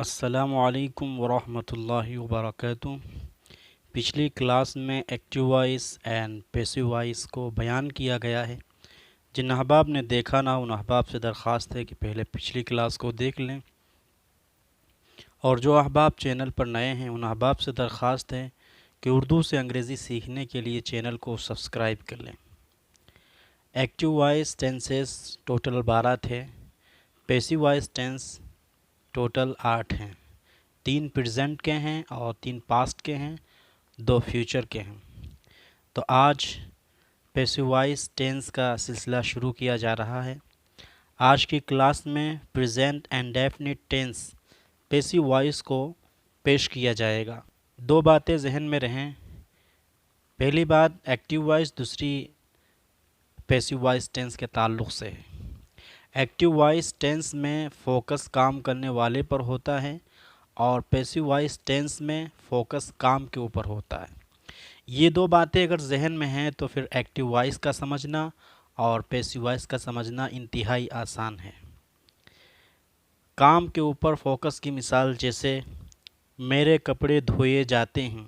السلام علیکم ورحمۃ اللہ وبرکاتہ۔ پچھلی کلاس میں active voice and passive voice کو بیان کیا گیا ہے۔ جن احباب نے دیکھا نہ ان احباب سے درخواست ہے کہ پہلے پچھلی کلاس کو دیکھ لیں، اور جو احباب چینل پر نئے ہیں ان احباب سے درخواست ہے کہ اردو سے انگریزی سیکھنے کے لیے چینل کو سبسکرائب کر لیں۔ ایکٹیو وائس ٹینسز ٹوٹل 12 تھے، پیسیو وائس ٹینس ٹوٹل 8 ہیں، 3 پریزنٹ کے ہیں اور 3 پاسٹ کے ہیں، 2 فیوچر کے ہیں۔ تو آج پیسیو وائس ٹینس کا سلسلہ شروع کیا جا رہا ہے۔ آج کی کلاس میں present and definite tense passive voice کو پیش کیا جائے گا۔ 2 باتیں ذہن میں رہیں۔ پہلی بات ایکٹیو وائس، دوسری پیسیو وائس ٹینس کے تعلق سے ہے۔ ایکٹیو وائس ٹینس میں فوکس کام کرنے والے پر ہوتا ہے اور پیسیو وائس ٹینس میں فوکس کام کے اوپر ہوتا ہے۔ یہ 2 باتیں اگر ذہن میں ہیں تو پھر ایکٹیو وائس کا سمجھنا اور پیسیو وائس کا سمجھنا انتہائی آسان ہے۔ کام کے اوپر فوکس کی مثال جیسے میرے کپڑے دھوئے جاتے ہیں،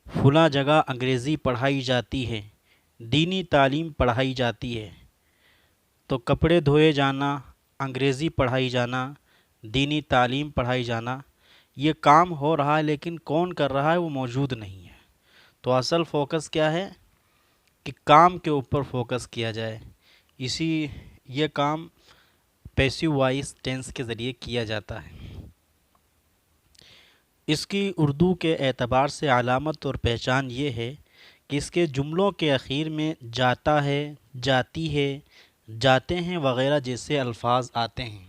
فلاں جگہ انگریزی پڑھائی جاتی ہے، دینی تعلیم پڑھائی جاتی ہے۔ تو کپڑے دھوئے جانا، انگریزی پڑھائی جانا، دینی تعلیم پڑھائی جانا، یہ کام ہو رہا ہے لیکن کون کر رہا ہے وہ موجود نہیں ہے۔ تو اصل فوکس کیا ہے کہ کام کے اوپر فوکس کیا جائے، یہ کام پیسیو وائس ٹینس کے ذریعے کیا جاتا ہے۔ اس کی اردو کے اعتبار سے علامت اور پہچان یہ ہے کہ اس کے جملوں کے اخیر میں جاتا ہے، جاتی ہے، جاتے ہیں وغیرہ جیسے الفاظ آتے ہیں۔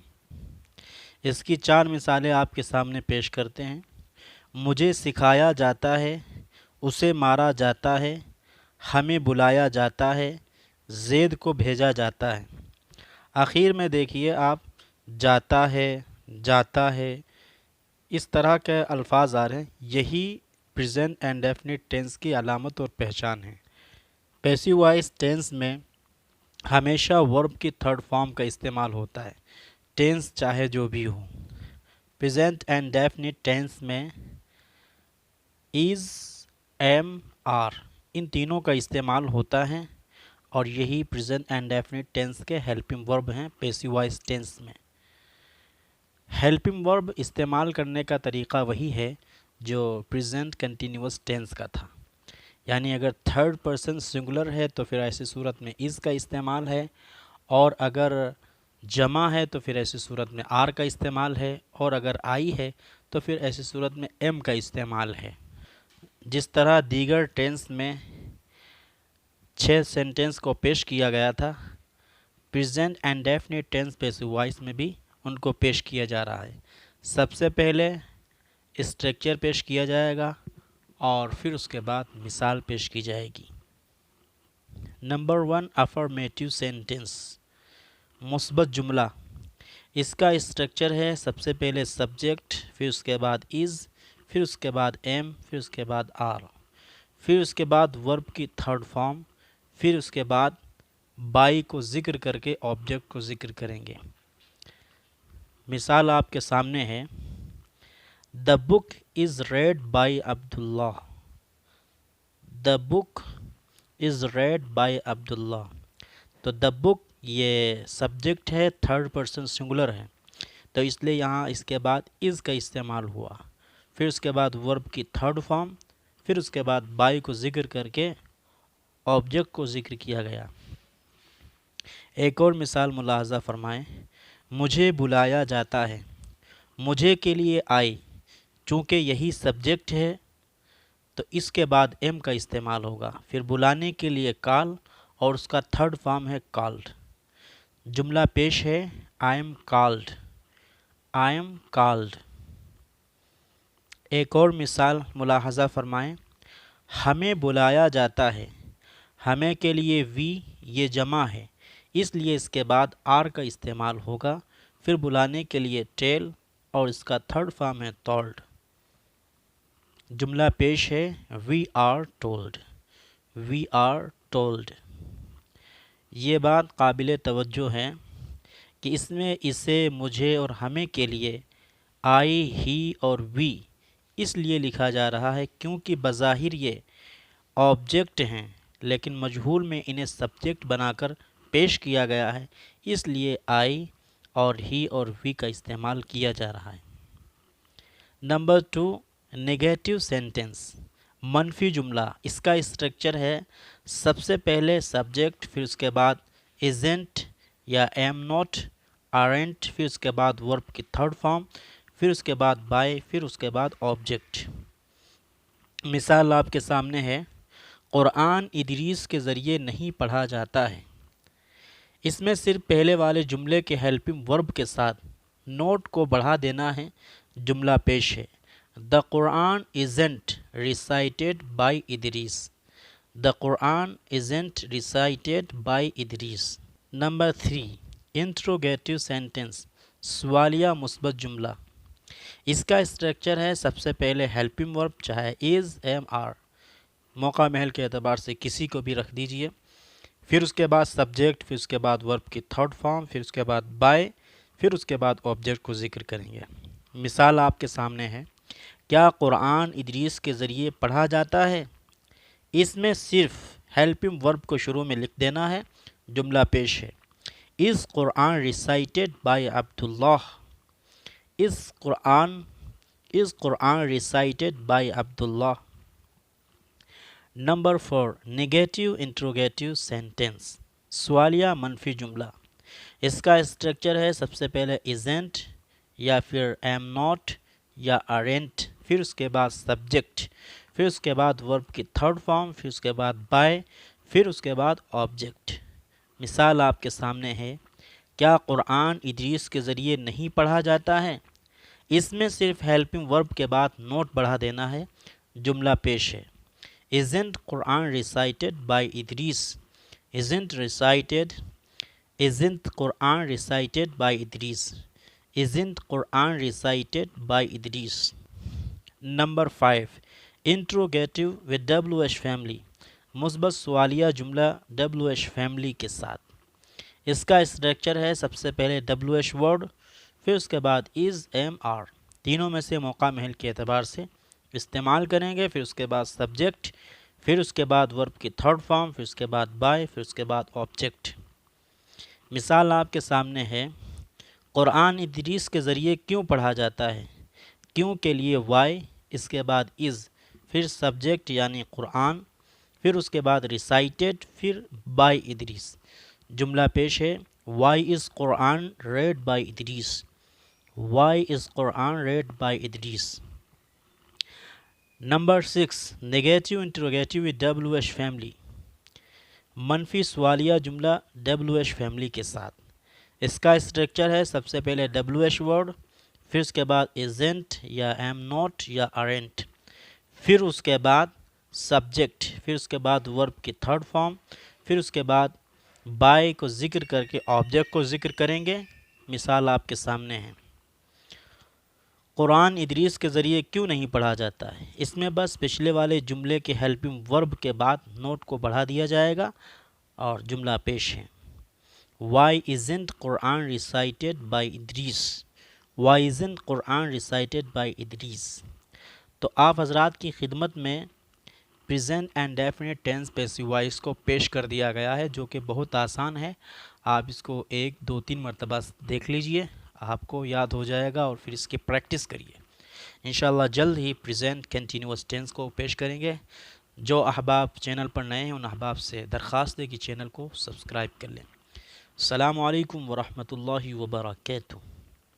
اس کی 4 مثالیں آپ کے سامنے پیش کرتے ہیں۔ مجھے سکھایا جاتا ہے، اسے مارا جاتا ہے، ہمیں بلایا جاتا ہے، زید کو بھیجا جاتا ہے۔ آخر میں دیکھیے آپ، جاتا ہے، جاتا ہے، اس طرح کے الفاظ آ رہے ہیں۔ یہی پریزنٹ اینڈ ڈیفینٹ ٹینس کی علامت اور پہچان ہے۔ پیسیو وائس ٹینس میں ہمیشہ ورب کی تھرڈ فارم کا استعمال ہوتا ہے، ٹینس چاہے جو بھی ہو۔ پریزنٹ اینڈ ڈیفینٹ ٹینس میں از، ایم، آر ان تینوں کا استعمال ہوتا ہے، اور یہی پریزنٹ اینڈ ڈیفینٹ ٹینس کے ہیلپنگ ورب ہیں پیسیو وائس ٹینس میں۔ ہیلپنگ ورب استعمال کرنے کا طریقہ وہی ہے جو پریزنٹ کنٹینیوس ٹینس کا تھا، یعنی اگر تھرڈ پرسن سنگولر ہے تو پھر ایسی صورت میں از کا استعمال ہے، اور اگر جمع ہے تو پھر ایسی صورت میں آر کا استعمال ہے، اور اگر آئی ہے تو پھر ایسی صورت میں ایم کا استعمال ہے۔ جس طرح دیگر ٹینس میں 6 سینٹنس کو پیش کیا گیا تھا، present and definite tense passive voice میں بھی ان کو پیش کیا جا رہا ہے۔ سب سے پہلے اسٹرکچر پیش کیا جائے گا اور پھر اس کے بعد مثال پیش کی جائے گی۔ نمبر 1، افرمیٹیو سینٹنس، مثبت جملہ۔ اس کا اسٹرکچر ہے سب سے پہلے سبجیکٹ، پھر اس کے بعد از، پھر اس کے بعد ایم، پھر اس کے بعد آر، پھر اس کے بعد ورب کی تھرڈ فارم، پھر اس کے بعد بائی کو ذکر کر کے آبجیکٹ کو ذکر کریں گے۔ مثال آپ کے سامنے ہے، The book is read by Abdullah. The book is read by Abdullah. تو the book یہ سبجیکٹ ہے، تھرڈ پرسن سنگولر ہے، تو اس لیے یہاں اس کے بعد is کا استعمال ہوا، پھر اس کے بعد ورب کی تھرڈ فارم، پھر اس کے بعد بائی کو ذکر کر کے آبجیکٹ کو ذکر کیا گیا۔ ایک اور مثال ملاحظہ فرمائیں، مجھے بلایا جاتا ہے، مجھے کے لیے آئی، چونکہ یہی سبجیکٹ ہے تو اس کے بعد ایم کا استعمال ہوگا، پھر بلانے کے لیے کال، اور اس کا تھرڈ فارم ہے کالڈ۔ جملہ پیش ہے، I am called, I am called. ایک اور مثال ملاحظہ فرمائیں، ہمیں بلایا جاتا ہے، ہمیں کے لیے وی یہ جمع ہے، اس لیے اس کے بعد آر کا استعمال ہوگا، پھر بلانے کے لیے ٹیل، اور اس کا تھرڈ فارم ہے ٹولڈ۔ جملہ پیش ہے، we are told, we are told. یہ بات قابل توجہ ہے کہ اس میں اسے، مجھے اور ہمیں کے لیے آئی، ہی اور وی اس لیے لکھا جا رہا ہے کیونکہ بظاہر یہ آبجیکٹ ہیں، لیکن مجہول میں انہیں سبجیکٹ بنا کر پیش کیا گیا ہے، اس لیے آئی اور ہی اور وی کا استعمال کیا جا رہا ہے۔ نمبر 2، نیگیٹو سینٹنس، منفی جملہ۔ اس کا اسٹرکچر ہے سب سے پہلے سبجیکٹ، پھر اس کے بعد ایزنٹ یا ایم ناٹ، آرنٹ، پھر اس کے بعد ورب کی تھرڈ فارم، پھر اس کے بعد بائی، پھر اس کے بعد آبجیکٹ۔ مثال آپ کے سامنے ہے، قرآن ادریس کے ذریعے نہیں پڑھا جاتا ہے۔ اس میں صرف پہلے والے جملے کے ہیلپنگ ورب کے ساتھ نوٹ کو بڑھا دینا ہے، جملہ پیش ہے، The Quran isn't recited by Idris. The Quran isn't recited by Idris. Number 3، interrogative sentence، سوالیہ مثبت جملہ۔ اس کا اسٹرکچر ہے سب سے پہلے ہیلپنگ ورب، چاہے از، ایم، آر، موقع محل کے اعتبار سے کسی کو بھی رکھ دیجئے، پھر اس کے بعد سبجیکٹ، پھر اس کے بعد ورب کی تھرڈ فارم، پھر اس کے بعد بائی، پھر اس کے بعد آبجیکٹ کو ذکر کریں گے۔ مثال آپ کے سامنے ہے، کیا قرآن ادریس کے ذریعے پڑھا جاتا ہے؟ اس میں صرف ہیلپنگ ورب کو شروع میں لکھ دینا ہے، جملہ پیش ہے، is Quran recited by Abdullah, is Quran recited by Abdullah. Number 4، negative interrogative sentence, سوالیہ منفی جملہ۔ اس کا اسٹرکچر ہے سب سے پہلے ایزنٹ یا پھر ایم ناٹ یا آرنٹ، پھر اس کے بعد سبجیکٹ، پھر اس کے بعد ورب کی تھرڈ فارم، پھر اس کے بعد بائی، پھر اس کے بعد آبجیکٹ۔ مثال آپ کے سامنے ہے، کیا قرآن ادریس کے ذریعے نہیں پڑھا جاتا ہے؟ اس میں صرف ہیلپنگ ورب کے بعد نوٹ بڑھا دینا ہے، جملہ پیش ہے، isn't Quran recited by Idris. isn't Quran recited by Idris. isn't Quran recited by Idris. Number 5، interrogative with WH family, مثبت سوالیہ جملہ WH فیملی کے ساتھ۔ اس کا اسٹرکچر ہے سب سے پہلے WH ورڈ، پھر اس کے بعد از، ایم، آر، تینوں میں سے موقع محل کے اعتبار سے استعمال کریں گے، پھر اس کے بعد سبجیکٹ، پھر اس کے بعد ورب کی تھرڈ فارم، پھر اس کے بعد بائی، پھر اس کے بعد آبجیکٹ۔ مثال آپ کے سامنے ہے، قرآن ادریس کے ذریعے کیوں پڑھا جاتا ہے؟ کیوں کے لیے وائی، اس کے بعد از، پھر سبجیکٹ یعنی قرآن، پھر اس کے بعد ریسائٹیڈ، پھر بائی ادریس۔ جملہ پیش ہے، why is Quran read by Idris. Why is Quran read by Idris. Number 6، negative interrogative with WH family, منفی سوالیہ جملہ WH فیملی کے ساتھ۔ اس کا اسٹرکچر ہے سب سے پہلے WH ورڈ، پھر اس کے بعد ایزنٹ یا ایم ناٹ یا آرنٹ، پھر اس کے بعد سبجیکٹ، پھر اس کے بعد ورب کی تھرڈ فارم، پھر اس کے بعد بائی کو ذکر کر کے آبجیکٹ کو ذکر کریں گے۔ مثال آپ کے سامنے ہے، قرآن ادریس کے ذریعے کیوں نہیں پڑھا جاتا ہے؟ اس میں بس پچھلے والے جملے کے ہیلپنگ ورب کے بعد نوٹ کو بڑھا دیا جائے گا اور جملہ پیش ہے، why isn't Quran recited by Idris. Why isn't Quran recited by Idris. تو آپ حضرات کی خدمت میں present and definite tense passive voice کو پیش کر دیا گیا ہے، جو کہ بہت آسان ہے۔ آپ اس کو 1 2 3 مرتبہ دیکھ لیجئے، آپ کو یاد ہو جائے گا اور پھر اس کی پریکٹس کریے۔ انشاءاللہ جلد ہی پریزنٹ کنٹینیوس ٹینس کو پیش کریں گے۔ جو احباب چینل پر نئے ہیں ان احباب سے درخواست ہے کہ چینل کو سبسکرائب کر لیں۔ السلام علیکم ورحمۃ اللہ وبرکاتہ۔